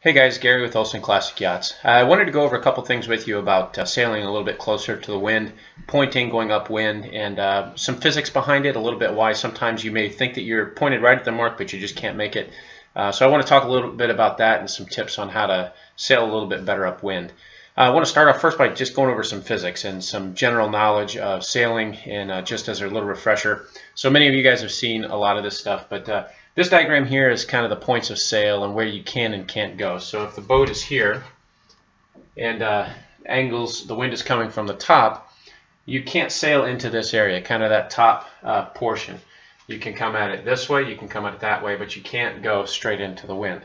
Hey guys, Gary with Olson Classic Yachts. I wanted to go over a couple things with you about sailing a little bit closer to the wind, pointing, going upwind, and some physics behind it, a little bit why sometimes you may think that you're pointed right at the mark, but you just can't make it. So I want to talk a little bit about that and some tips on how to sail a little bit better upwind. I want to start off first by just going over some physics and some general knowledge of sailing, and just as a little refresher. So many of you guys have seen a lot of this stuff, but this diagram here is kind of the points of sail and where you can and can't go. So if the boat is here and angles, the wind is coming from the top, you can't sail into this area, kind of that top portion. You can come at it this way, you can come at it that way, but you can't go straight into the wind.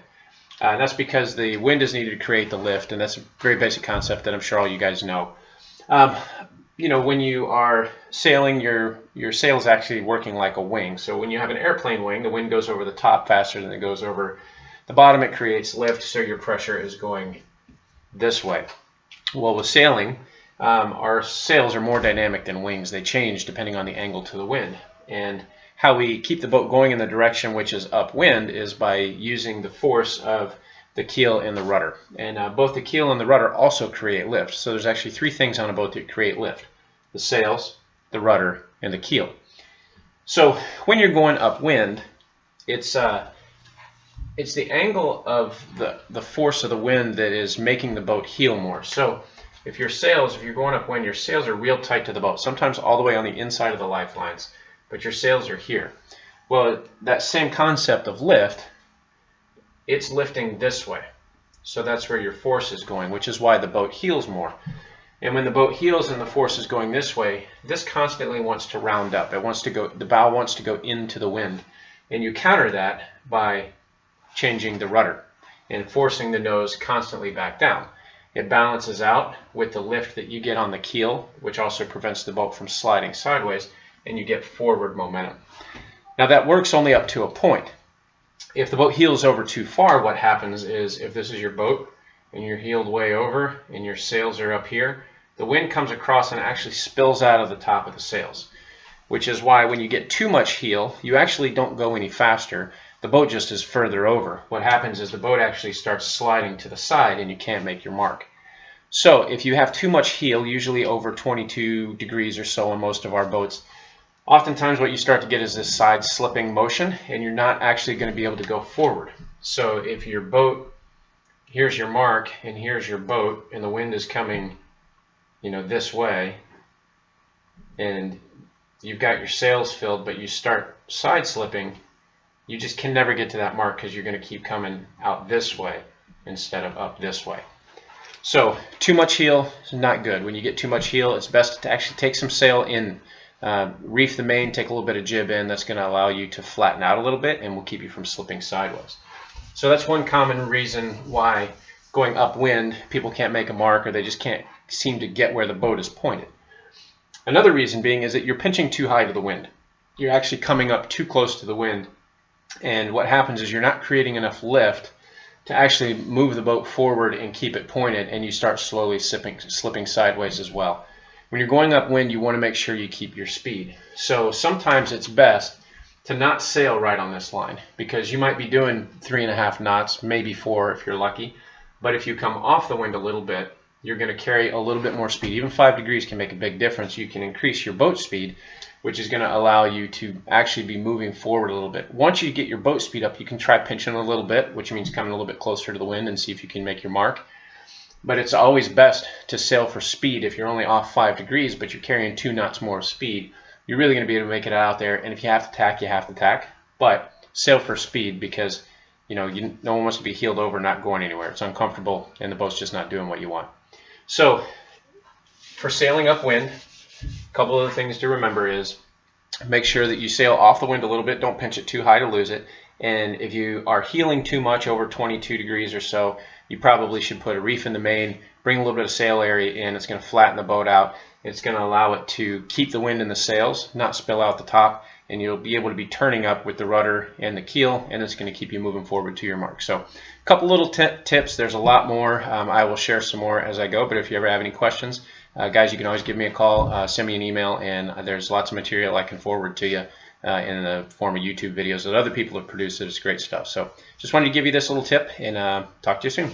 That's because the wind is needed to create the lift, and that's a very basic concept that I'm sure all you guys know. When you are sailing, your sail is actually working like a wing. So when you have an airplane wing, the wind goes over the top faster than it goes over the bottom. It creates lift, so your pressure is going this way. Well, with sailing, our sails are more dynamic than wings. They change depending on the angle to the wind. And how we keep the boat going in the direction which is upwind is by using the force of the keel and the rudder. And both the keel and the rudder also create lift. So there's actually three things on a boat that create lift: the sails, the rudder, and the keel. So when you're going upwind, it's the angle of the force of the wind that is making the boat heel more. So if you're going upwind, your sails are real tight to the boat, sometimes all the way on the inside of the lifelines, but your sails are here. Well, that same concept of lift, it's lifting this way. So that's where your force is going, which is why the boat heels more. And when the boat heels and the force is going this way, this constantly wants to round up. It wants to go, the bow wants to go into the wind. And you counter that by changing the rudder and forcing the nose constantly back down. It balances out with the lift that you get on the keel, which also prevents the boat from sliding sideways, and you get forward momentum. Now that works only up to a point. If the boat heels over too far, what happens is, if this is your boat and you're heeled way over and your sails are up here, the wind comes across and actually spills out of the top of the sails, which is why when you get too much heel, you actually don't go any faster. The boat just is further over. What happens is the boat actually starts sliding to the side and you can't make your mark. So if you have too much heel, usually over 22 degrees or so on most of our boats, oftentimes what you start to get is this side slipping motion, and you're not actually going to be able to go forward. So if your boat, here's your mark and here's your boat, and the wind is coming, this way, and you've got your sails filled, but you start side slipping, you just can never get to that mark because you're going to keep coming out this way instead of up this way. So too much heel is not good. When you get too much heel, it's best to actually take some sail in. Reef the main, take a little bit of jib in. That's going to allow you to flatten out a little bit and will keep you from slipping sideways. So that's one common reason why going upwind people can't make a mark, or they just can't seem to get where the boat is pointed. Another reason being is that you're pinching too high to the wind. You're actually coming up too close to the wind, and what happens is you're not creating enough lift to actually move the boat forward and keep it pointed, and you start slowly slipping sideways as well. When you're going upwind, you want to make sure you keep your speed. So sometimes it's best to not sail right on this line, because you might be doing 3.5 knots, maybe 4 if you're lucky. But if you come off the wind a little bit, you're going to carry a little bit more speed. Even 5 degrees can make a big difference. You can increase your boat speed, which is going to allow you to actually be moving forward a little bit. Once you get your boat speed up, you can try pinching a little bit, which means coming a little bit closer to the wind, and see if you can make your mark. But it's always best to sail for speed. If you're only off 5 degrees, but you're carrying 2 knots more speed, you're really going to be able to make it out there. And if you have to tack, you have to tack. But sail for speed, because no one wants to be heeled over, not going anywhere. It's uncomfortable, and the boat's just not doing what you want. So for sailing upwind, a couple of the things to remember is make sure that you sail off the wind a little bit. Don't pinch it too high to lose it. And if you are heeling too much, over 22 degrees or so, you probably should put a reef in the main, bring a little bit of sail area in. It's going to flatten the boat out. It's going to allow it to keep the wind in the sails, not spill out the top, and you'll be able to be turning up with the rudder and the keel, and it's going to keep you moving forward to your mark. So a couple little tips. There's a lot more. I will share some more as I go, but if you ever have any questions, guys, you can always give me a call, send me an email, and there's lots of material I can forward to you in the form of YouTube videos that other people have produced. That is great stuff. So just wanted to give you this little tip, and talk to you soon.